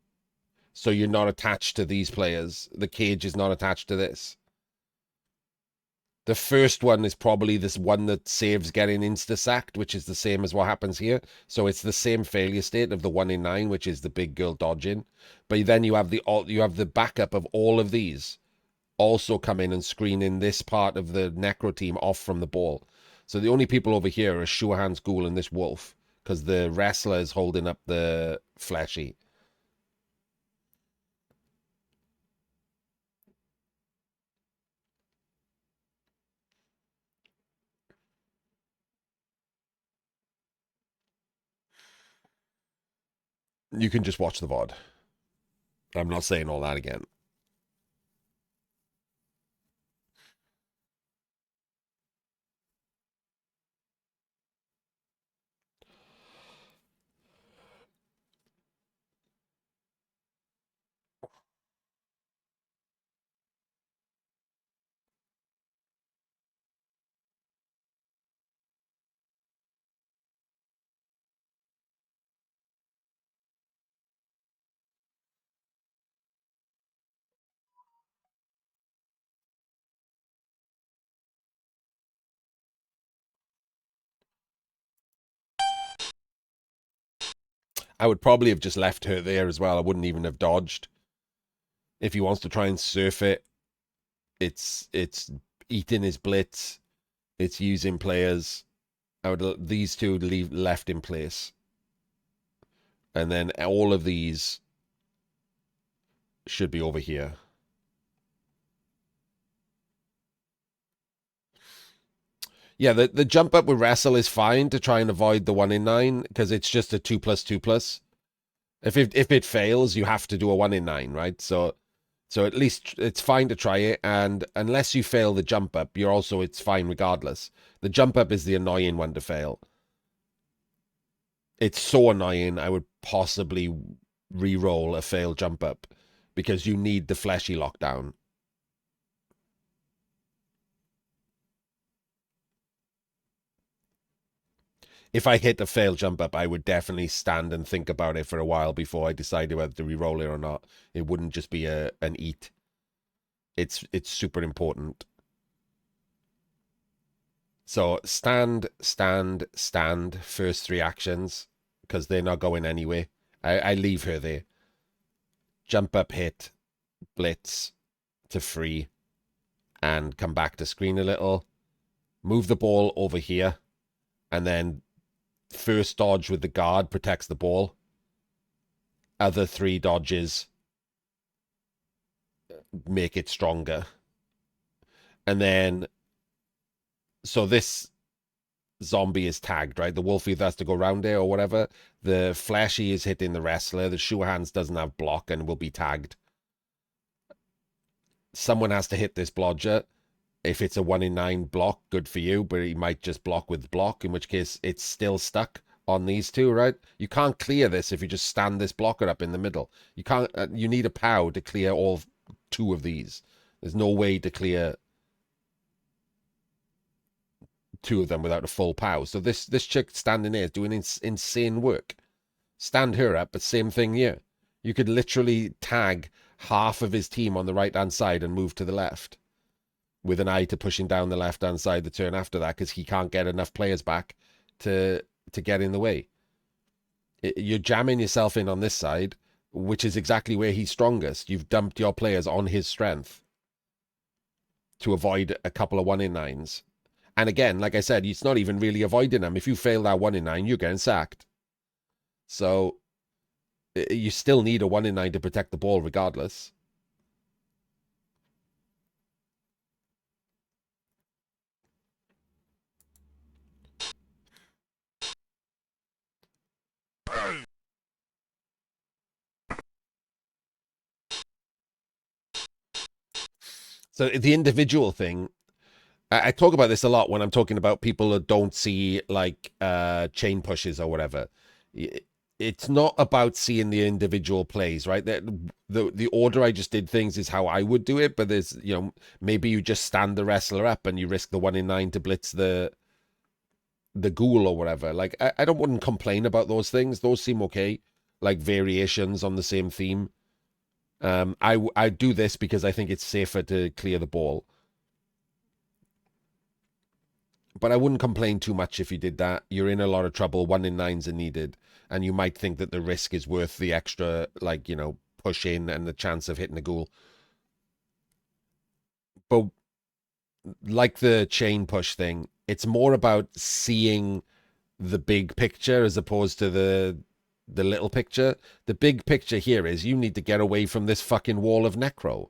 A: So you're not attached to these players. The cage is not attached to this. The first one is probably this one that saves getting insta-sacked, which is the same as what happens here. So it's the same failure state of the 1 in 9, which is the big girl dodging. But then you have the backup of all of these also come in and screen in this part of the necro team off from the ball. So the only people over here are Shuahan's Ghoul and this wolf, because the wrestler is holding up the fleshy. You can just watch the VOD. I'm not saying all that again. I would probably have just left her there as well. I wouldn't even have dodged. If he wants to try and surf it, it's eating his blitz. It's using players. I would these two leave left in place, and then all of these should be over here. Yeah, the jump up with wrestle is fine to try and avoid the 1 in 9 because it's just a 2+2+. If it fails, you have to do a 1 in 9, right? So at least it's fine to try it, and unless you fail the jump up, it's fine regardless. The jump up is the annoying one to fail. It's so annoying, I would possibly re-roll a failed jump up because you need the fleshy lockdown. If I hit a failed jump up, I would definitely stand and think about it for a while before I decided whether to re-roll it or not. It wouldn't just be an eat. It's super important. So stand, stand, stand, first three actions, because they're not going anyway. I leave her there. Jump up, hit, blitz to free, and come back to screen a little. Move the ball over here, and then first dodge with the guard protects the ball. Other three dodges make it stronger. And then, so this zombie is tagged, right? The wolf either has to go around there or whatever. The fleshy is hitting the wrestler. The Shuahan's doesn't have block and will be tagged. Someone has to hit this blodger. If it's a 1 in 9 block, good for you, but he might just block with block, in which case it's still stuck on these two, right? You can't clear this if you just stand this blocker up in the middle. You can't. You need a POW to clear all two of these. There's no way to clear two of them without a full POW. So this chick standing here is doing insane work. Stand her up, but same thing here. You could literally tag half of his team on the right-hand side and move to the left with an eye to pushing down the left-hand side the turn after that because he can't get enough players back to get in the way. You're jamming yourself in on this side, which is exactly where he's strongest. You've dumped your players on his strength to avoid a couple of 1-in-9s. And again, like I said, it's not even really avoiding them. If you fail that 1-in-9, you're getting sacked. So you still need a 1-in-9 to protect the ball regardless. So the individual thing, I talk about this a lot when I'm talking about people that don't see like chain pushes or whatever. It's not about seeing the individual plays, right? The order I just did things is how I would do it, but there's, you know, maybe you just stand the wrestler up and you risk the 1-in-9 to blitz the ghoul or whatever. Like I wouldn't complain about those things. Those seem okay, like variations on the same theme. I do this because I think it's safer to clear the ball. But I wouldn't complain too much if you did that. You're in a lot of trouble. 1-in-9s are needed, and you might think that the risk is worth the extra, like, you know, push in and the chance of hitting a ghoul. But like the chain push thing, it's more about seeing the big picture as opposed to the little picture. The big picture here is you need to get away from this fucking wall of necro.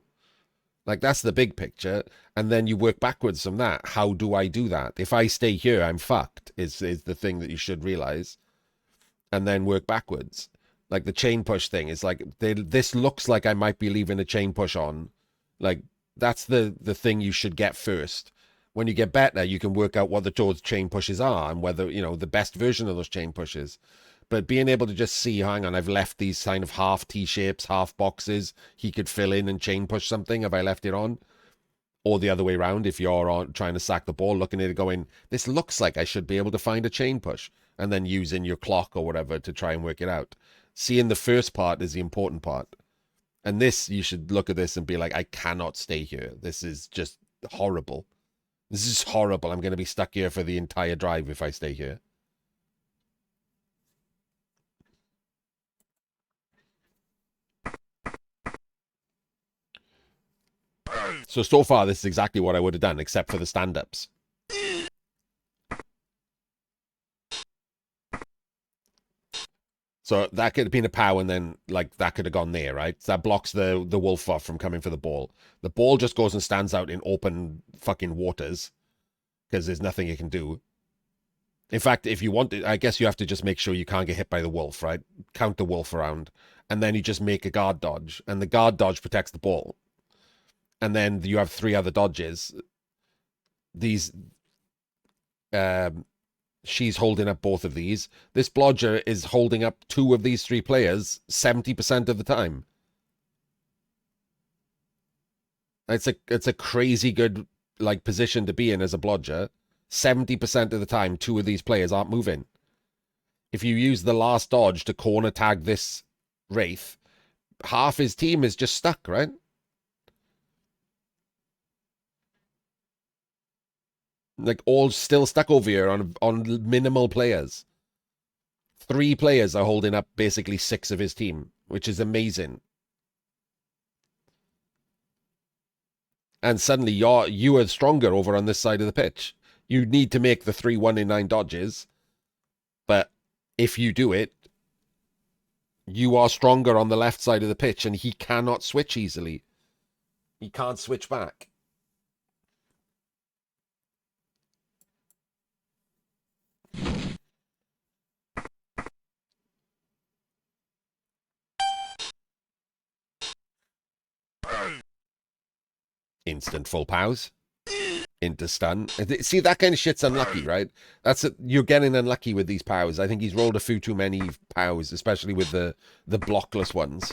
A: Like, that's the big picture. And then you work backwards from that. How do I do that? If I stay here, I'm fucked, is the thing that you should realize. And then work backwards. Like the chain push thing is like, this looks like I might be leaving a chain push on. Like, that's the thing you should get first. When you get better, you can work out what those chain pushes are and whether, you know, the best version of those chain pushes. But being able to just see, hang on, I've left these kind of half T-shapes, half boxes, he could fill in and chain push something. Have I left it on? Or the other way around, if you're on trying to sack the ball, looking at it going, this looks like I should be able to find a chain push. And then using your clock or whatever to try and work it out. Seeing the first part is the important part. And this, you should look at this and be like, I cannot stay here. This is just horrible. This is horrible. I'm going to be stuck here for the entire drive if I stay here. So far, this is exactly what I would have done, except for the stand-ups. So that could have been a pow, and then, like, that could have gone there, right? So that blocks the wolf off from coming for the ball. The ball just goes and stands out in open fucking waters, because there's nothing you can do. In fact, if you want it, I guess you have to just make sure you can't get hit by the wolf, right? Count the wolf around, and then you just make a guard dodge, and the guard dodge protects the ball. And then you have 3 other dodges. These, she's holding up both of these. This blodger is holding up 2 of these 3 players 70% of the time. It's a crazy good, like, position to be in as a blodger. 70% of the time, 2 of these players aren't moving. If you use the last dodge to corner tag this Wraith, half his team is just stuck, right? Like, all still stuck over here on minimal players. 3 players are holding up basically 6 of his team, which is amazing. And suddenly you are stronger over on this side of the pitch. You need to make the 3 1-in-9 dodges, but if you do it, you are stronger on the left side of the pitch, and he cannot switch easily. He can't switch back. Instant full pows. Into stun. See, that kind of shit's unlucky, right? You're getting unlucky with these pows. I think he's rolled a few too many pows, especially with the blockless ones.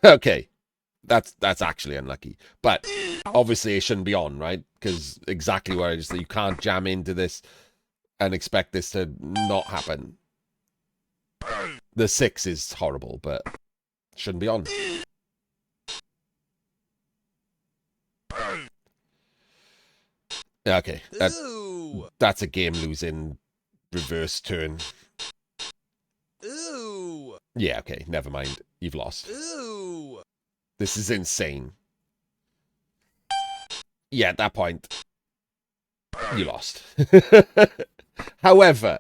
A: Okay. That's actually unlucky. But obviously it shouldn't be on, right? Because exactly what I just said, you can't jam into this and expect this to not happen. The 6 is horrible, but shouldn't be on. Okay, that's a game losing reverse turn. Yeah, okay, never mind. You've lost.
B: Ooh.
A: This is insane. Yeah, at that point, you lost. However,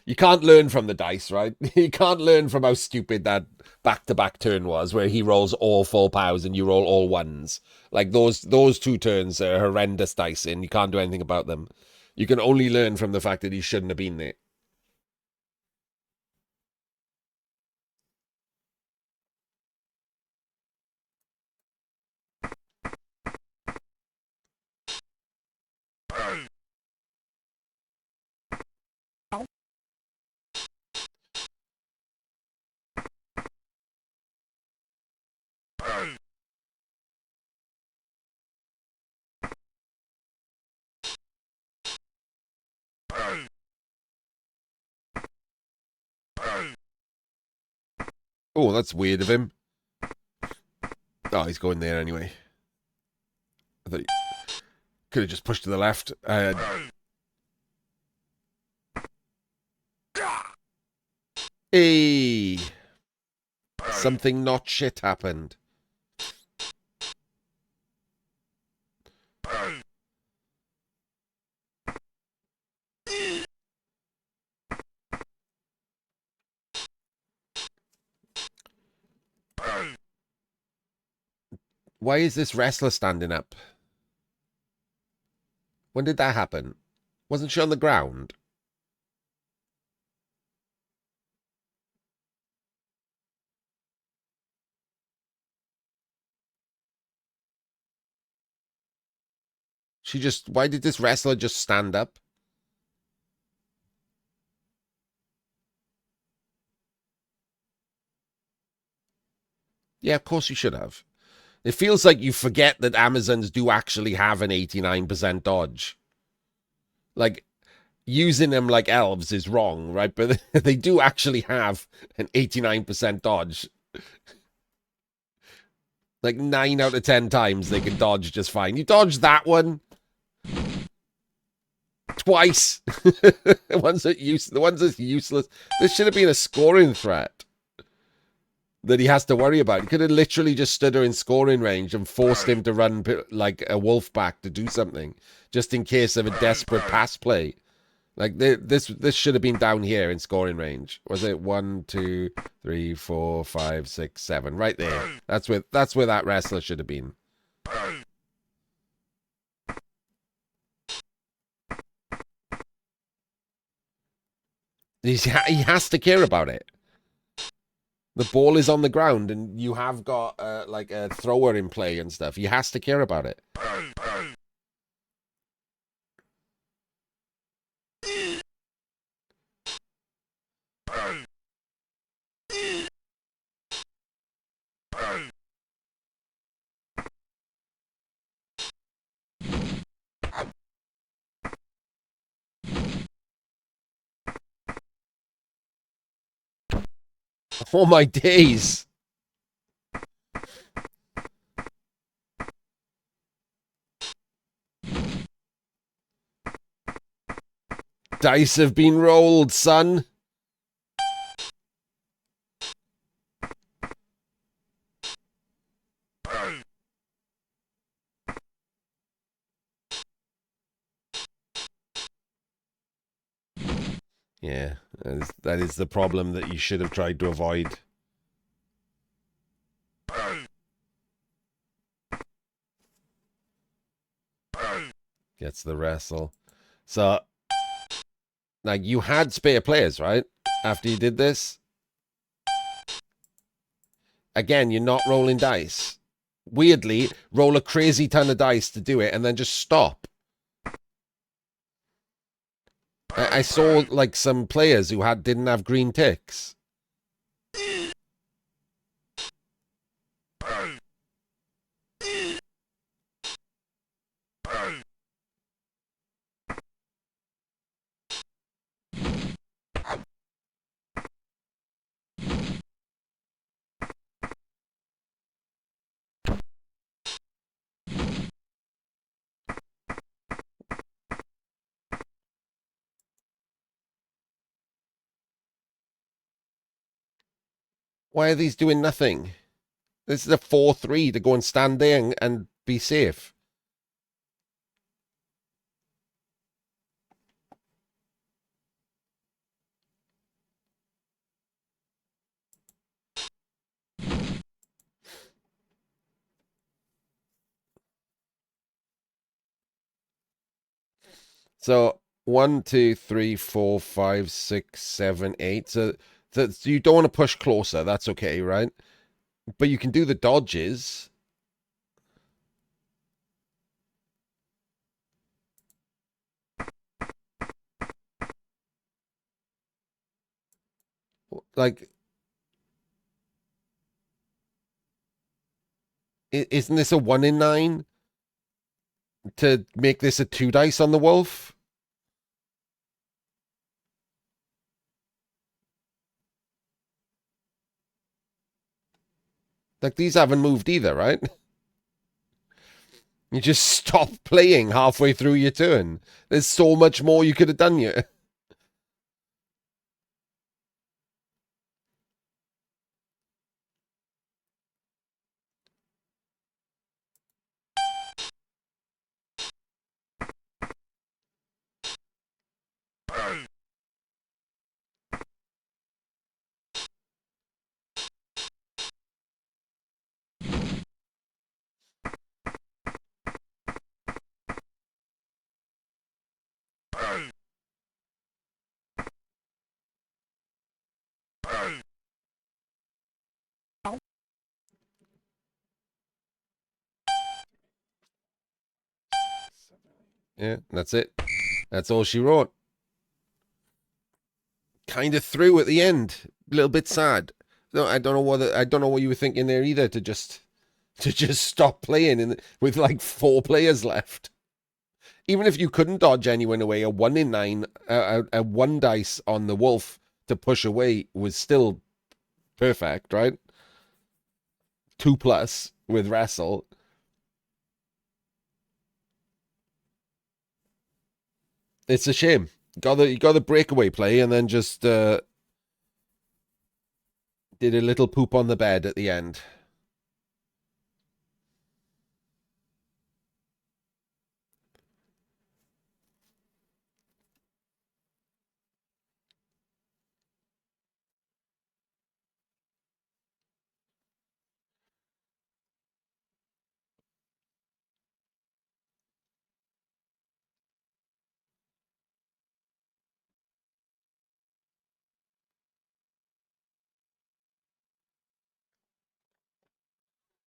A: you can't learn from the dice, right? You can't learn from how stupid that back-to-back turn was, where he rolls all full powers and you roll all ones. Like those two turns are horrendous dice, and you can't do anything about them. You can only learn from the fact that he shouldn't have been there. Oh, that's weird of him. Oh, he's going there anyway. I thought he could have just pushed to the left. Hey, something not shit happened. Why is this wrestler standing up? When did that happen? Wasn't she on the ground? She just. Why did this wrestler just stand up? Yeah, of course you should have. It feels like you forget that Amazons do actually have an 89% dodge. Like, using them like elves is wrong, right? But they do actually have an 89% dodge. Like 9 out of 10 times they can dodge just fine. You dodge that one twice. The ones that's useless. This should have been a scoring threat that he has to worry about. He could have literally just stood her in scoring range and forced him to run like a wolf back to do something, just in case of a desperate pass play. Like this should have been down here in scoring range. Was it 1, 2, 3, 4, 5, 6, 7? Right there. That's where that wrestler should have been. He has to care about it. The ball is on the ground, and you have got like a thrower in play and stuff. He has to care about it. Oh my days! Dice have been rolled, son. Yeah, that is the problem that you should have tried to avoid. Gets the wrestle. So, like, you had spare players, right? After you did this? Again, you're not rolling dice. Weirdly, roll a crazy ton of dice to do it and then just stop. I saw, like, some players who didn't have green ticks. Why are these doing nothing? This is a 4-3 to go and stand there and be safe. So 1, 2, 3, 4, 5, 6, 7, 8. So you don't want to push closer. That's okay, right? But you can do the dodges. Like, isn't this a 1 in 9 to make this a 2 dice on the wolf? Like, these haven't moved either, right? You just stop playing halfway through your turn. There's so much more you could have done here. Yeah, that's it. That's all she wrote. Kind of through at the end. A little bit sad. No, I don't know what you were thinking there either. To just stop playing with like 4 players left. Even if you couldn't dodge anyone away, a 1 in 9, a 1 dice on the wolf to push away was still perfect, right? 2 plus with wrestle. It's a shame. You got the breakaway play and then just did a little poop on the bed at the end.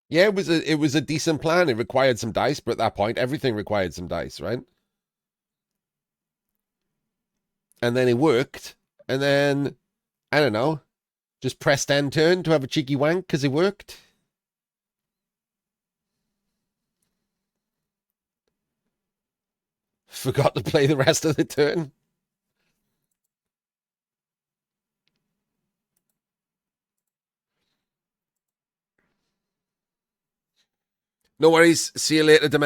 A: Yeah, it was a decent plan. It required some dice, but at that point, everything required some dice, right? And then it worked. And then I don't know, just pressed end turn to have a cheeky wank because it worked. Forgot to play the rest of the turn. No worries. See you later, Dementor.